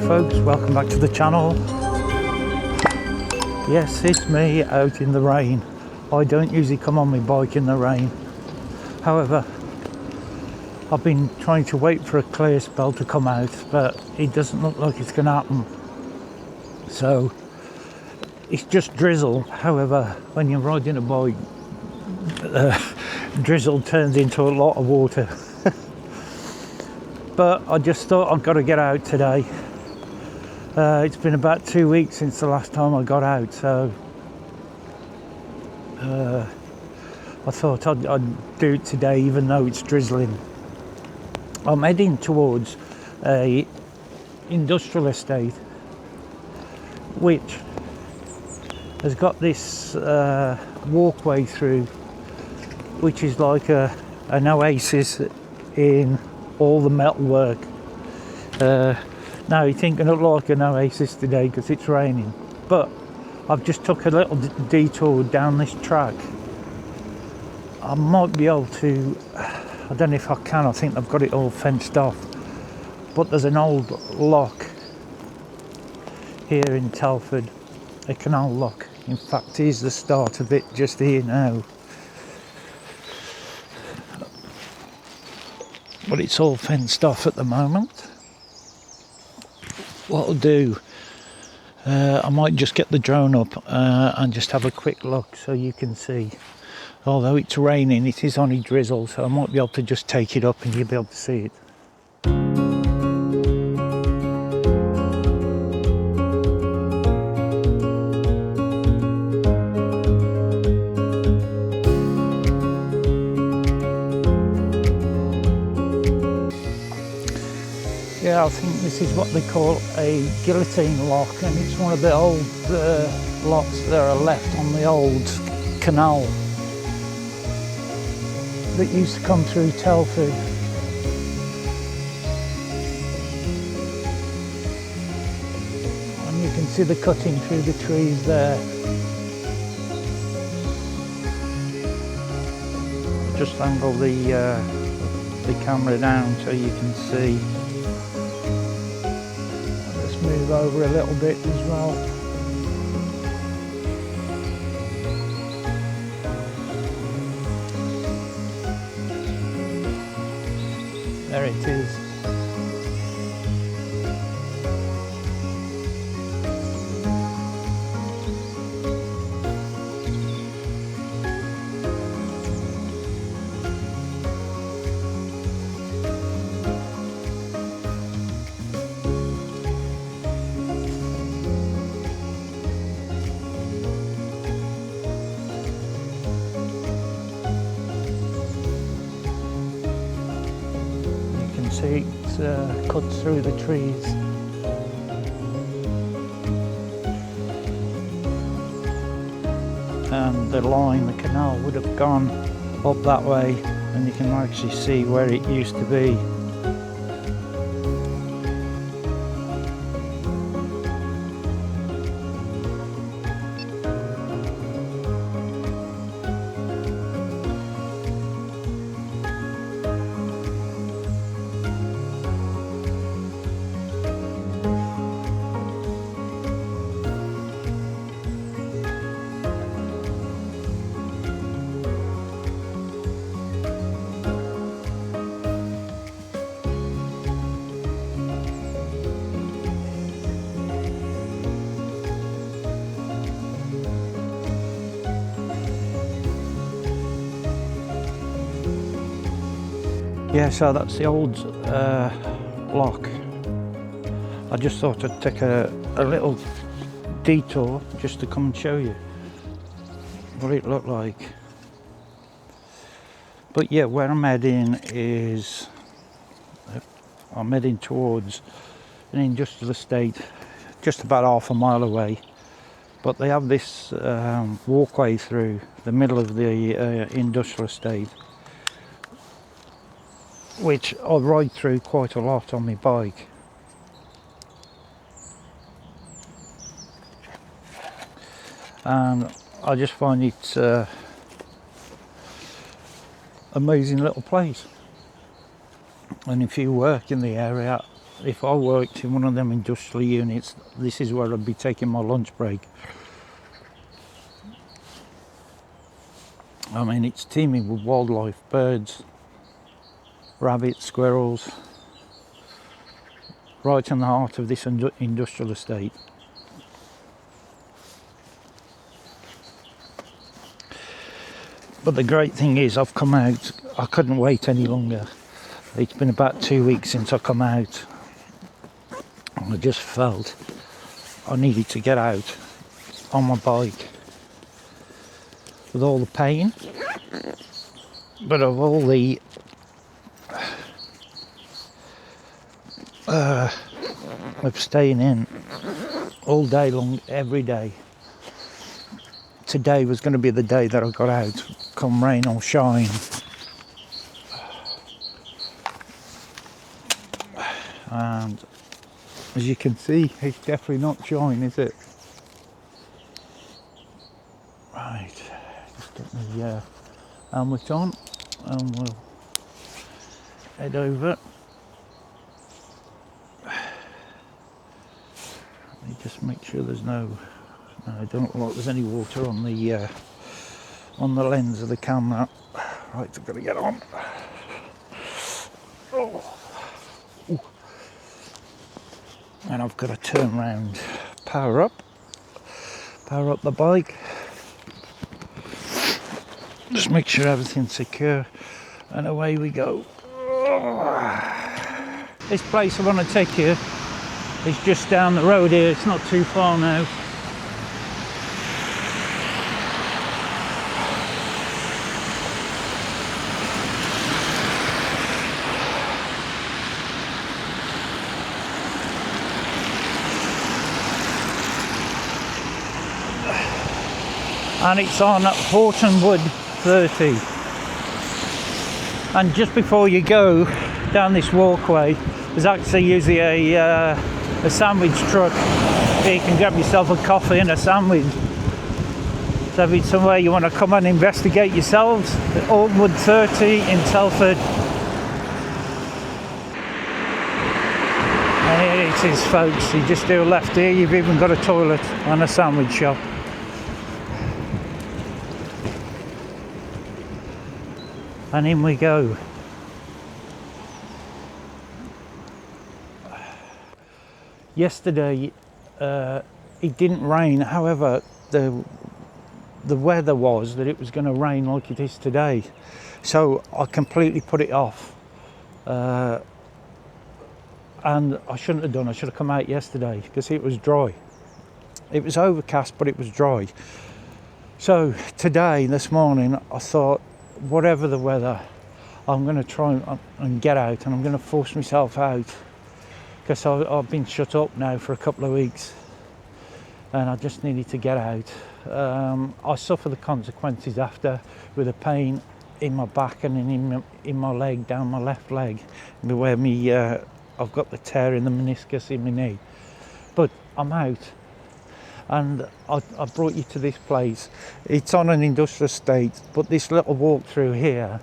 folks, welcome back to the channel. Yes, it's me out in the rain. I don't usually come on my bike in the rain. However, I've been trying to wait for a clear spell to come out, but it doesn't look like it's going to happen. So it's just drizzle. However, when you're riding a bike, drizzle turns into a lot of water. But I just thought I've got to get out today. It's been about 2 weeks since the last time I got out, so I thought I'd do it today even though it's drizzling. I'm heading towards a industrial estate which has got this walkway through, which is like an oasis in all the metalwork. Now it ain't gonna look like an oasis today because it's raining, but I've just took a little detour down this track. I might be able to, I don't know if I can, I think I've got it all fenced off, but there's an old lock here in Telford, a canal lock. In fact, here's the start of it just here now. But it's all fenced off at the moment. What I'll do, I might just get the drone up and just have a quick look so you can see. Although it's raining, it is only drizzle, so I might be able to just take it up and you'll be able to see it. Yeah, I think this is what they call a guillotine lock, and it's one of the old locks that are left on the old canal that used to come through Telford. And you can see the cutting through the trees there. I'll just angle the camera down so you can see. Move over a little bit as well. There it is. See, it cuts through the trees. And the line, the canal, would have gone up that way, and you can actually see where it used to be. Yeah, so that's the old lock. I just thought I'd take a little detour just to come and show you what it looked like. But yeah, where I'm heading is, I'm heading towards an industrial estate just about half a mile away. But they have this walkway through the middle of the industrial estate, which I ride through quite a lot on my bike. And I just find it's amazing little place. And if you work in the area, if I worked in one of them industrial units, this is where I'd be taking my lunch break. I mean, it's teeming with wildlife, birds, rabbits, squirrels, right in the heart of this industrial estate. But the great thing is, I've come out. I couldn't wait any longer. It's been about 2 weeks since I come out. And I just felt I needed to get out on my bike. With all the pain, but of all the of staying in all day long, every day. Today was going to be the day that I got out, come rain or shine. And as you can see, it's definitely not shine, is it? Right, just get the helmet on and we'll head over. Let me just make sure there's no, I don't look like there's any water on the lens of the camera. Right, I've got to get on. Oh. Ooh. And I've got to turn around, power up the bike. Just make sure everything's secure, and away we go. This place I want to take you is just down the road here. It's not too far now. And it's on Hortonwood 30. And just before you go down this walkway, there's actually usually a sandwich truck where you can grab yourself a coffee and a sandwich. So if it's somewhere you want to come and investigate yourselves, at Hortonwood 30 in Telford. And here it is, folks. You just do a left here, you've even got a toilet and a sandwich shop. And in we go. Yesterday it didn't rain, however the weather was that it was going to rain like it is today, so I completely put it off, and I shouldn't have done. I should have come out yesterday because it was dry. It was overcast but it was dry. So today, this morning, I thought, whatever the weather, I'm going to try and get out, and I'm going to force myself out because I've been shut up now for a couple of weeks and I just needed to get out. I suffer the consequences after, with a pain in my back and in my leg, down my left leg, where I've got the tear in the meniscus in my knee. But I'm out. And I brought you to this place. It's on an industrial estate, but this little walk through here,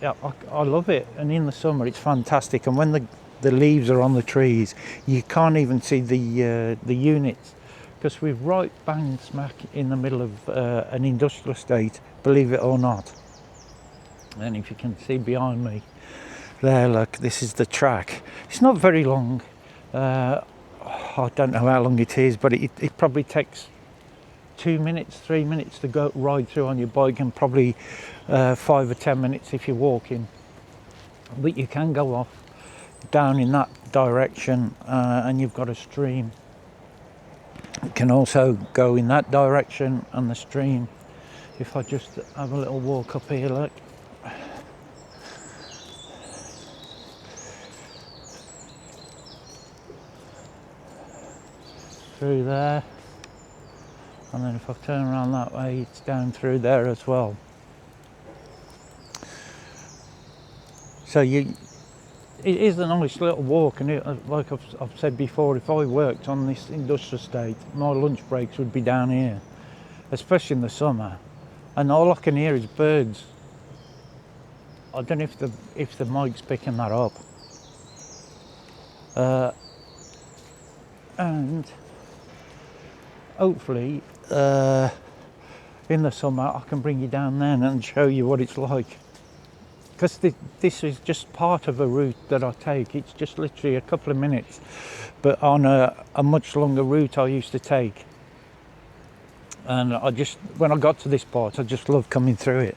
yeah, I love it. And in the summer, it's fantastic. And when the leaves are on the trees, you can't even see the units, because we're right bang smack in the middle of an industrial estate, believe it or not. And if you can see behind me, there, look, this is the track. It's not very long. I don't know how long it is, but it probably takes 2 minutes, 3 minutes to go ride through on your bike, and probably 5 or 10 minutes if you're walking. But you can go off down in that direction, and you've got a stream. You can also go in that direction and the stream. If I just have a little walk up here, look. Through there, and then if I turn around that way, it's down through there as well. So it is a nice little walk, and like I've said before, if I worked on this industrial estate, my lunch breaks would be down here, especially in the summer, and all I can hear is birds. I don't know if the mic's picking that up. And hopefully in the summer I can bring you down then and show you what it's like, because this is just part of a route that I take. It's just literally a couple of minutes, but on a much longer route I used to take, and when I got to this part I just love coming through it.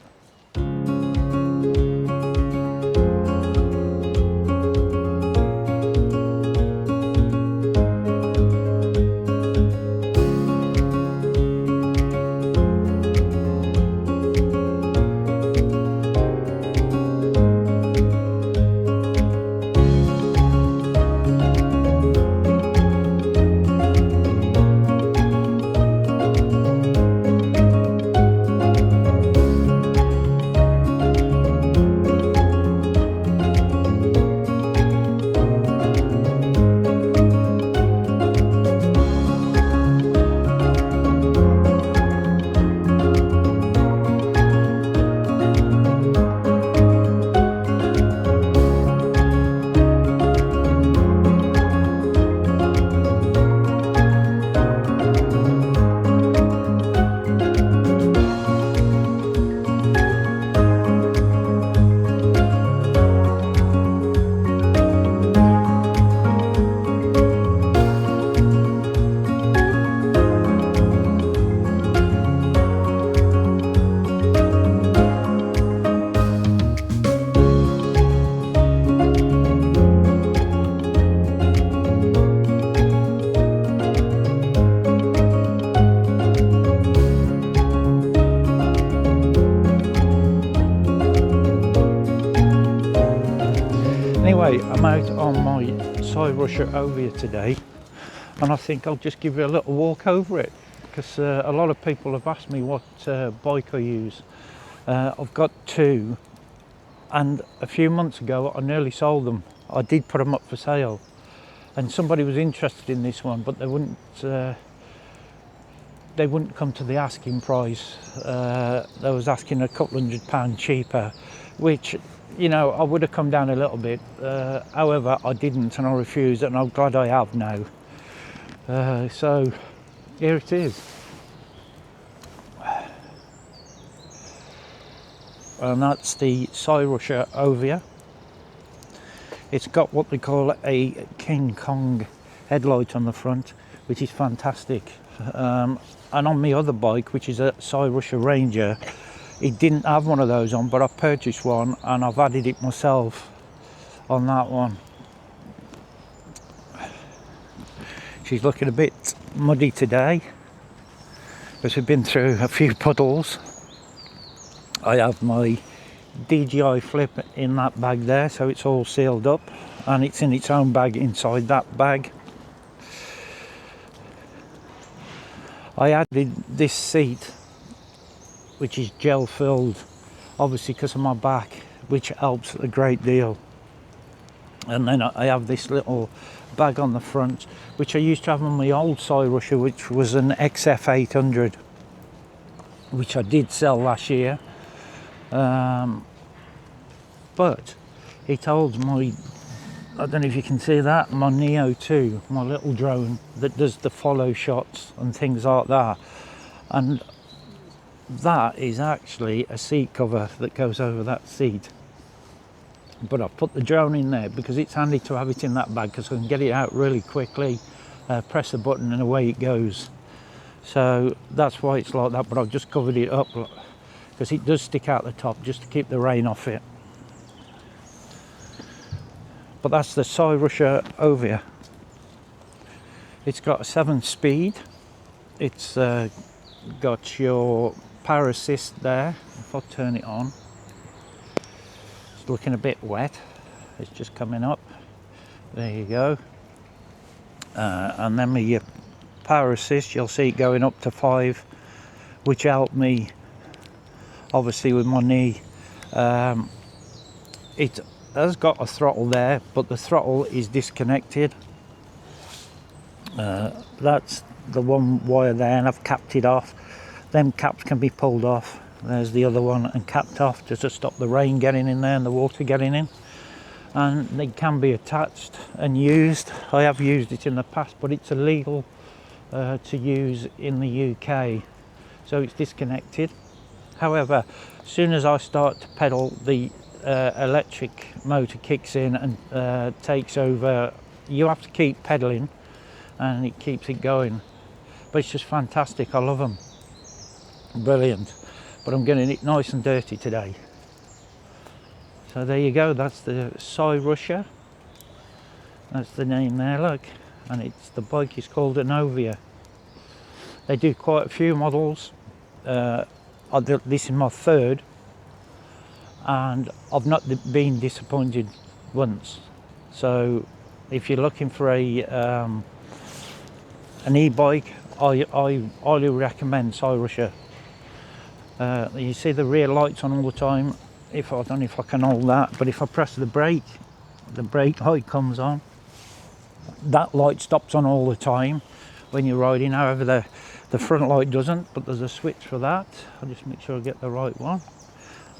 Anyway, I'm out on my Cyrusher Ovia today, and I think I'll just give you a little walk over it, because a lot of people have asked me what bike I use. I've got two, and a few months ago I nearly sold them. I did put them up for sale, and somebody was interested in this one, but they wouldn't come to the asking price. They was asking a couple £100 cheaper, which, you know, I would have come down a little bit. However, I didn't, and I refused, and I'm glad I have now. So here it is. And that's the Cyrusher Ovia. It's got what they call a King Kong headlight on the front, which is fantastic. And on my other bike, which is a Cyrusher Ranger, it didn't have one of those on, but I purchased one and I've added it myself on that one. She's looking a bit muddy today because we've been through a few puddles. I have my DJI flip in that bag there, so it's all sealed up, and it's in its own bag inside that bag. I added this seat, which is gel filled, obviously because of my back, which helps a great deal. And then I have this little bag on the front, which I used to have on my old Cyrusher, which was an XF800, which I did sell last year. But it holds my, I don't know if you can see that, my Neo 2, my little drone that does the follow shots and things like that. And that is actually a seat cover that goes over that seat. But I've put the drone in there because it's handy to have it in that bag, because I can get it out really quickly, press a button and away it goes. So that's why it's like that, but I've just covered it up because it does stick out the top just to keep the rain off it. But that's the Cyrusher Ovia. It's got a 7-speed. It's got your power assist there. If I turn it on, it's looking a bit wet. It's just coming up. There you go. And then my power assist, you'll see it going up to 5, which helped me obviously with my knee. It has got a throttle there, but the throttle is disconnected. That's the one wire there, and I've capped it off. Them caps can be pulled off. There's the other one, and capped off just to stop the rain getting in there and the water getting in. and they can be attached and used. I have used it in the past, but it's illegal to use in the UK, so it's disconnected. However, as soon as I start to pedal, the electric motor kicks in and takes over. You have to keep pedaling and it keeps it going, but it's just fantastic. I love them, brilliant. But I'm getting it nice and dirty today. So there you go, that's the Cyrusher, that's the name there, look, and the bike is called an Ovia. They do quite a few models. This is my third, and I've not been disappointed once. So if you're looking for an e-bike, I highly recommend Cyrusher. You see the rear lights on all the time. I don't know if I can hold that, but if I press the brake light comes on. That light stops on all the time when you're riding. However, the front light doesn't, but there's a switch for that. I'll just make sure I get the right one,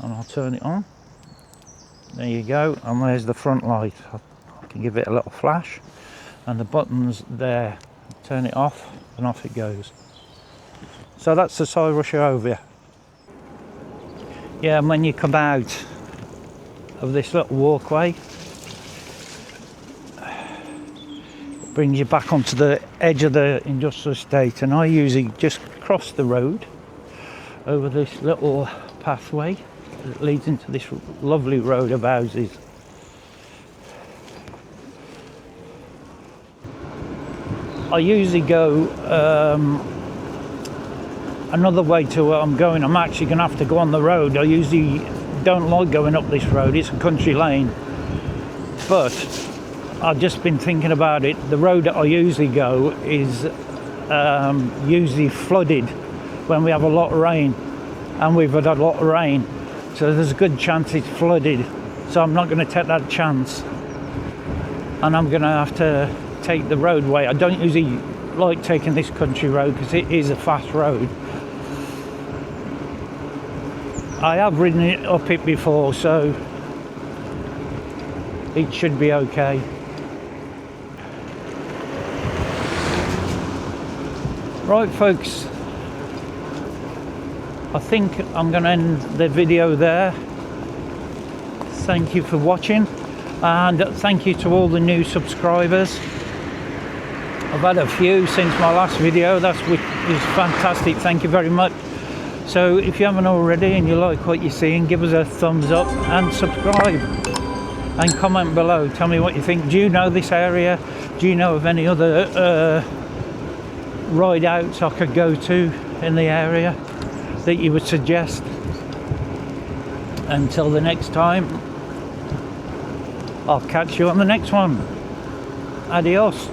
and I'll turn it on. There you go, and there's the front light. I can give it a little flash, and the buttons there, turn it off, and off it goes. So that's the Cyrusher Ovia. Yeah, and when you come out of this little walkway, it brings you back onto the edge of the industrial estate, and I usually just cross the road over this little pathway that leads into this lovely road of houses. I usually go another way to where I'm going. I'm actually going to have to go on the road. I usually don't like going up this road. It's a country lane, but I've just been thinking about it. The road that I usually go is usually flooded when we have a lot of rain, and we've had a lot of rain, so there's a good chance it's flooded. So I'm not going to take that chance, and I'm going to have to take the roadway. I don't usually like taking this country road because it is a fast road. I have ridden it up it before, so it should be okay. Right folks, I think I'm going to end the video there. Thank you for watching, and thank you to all the new subscribers. I've had a few since my last video. That is fantastic. Thank you very much. So if you haven't already and you like what you're seeing, give us a thumbs up and subscribe, and comment below. Tell me what you think. Do you know this area? Do you know of any other ride outs I could go to in the area that you would suggest? Until the next time, I'll catch you on the next one. Adios.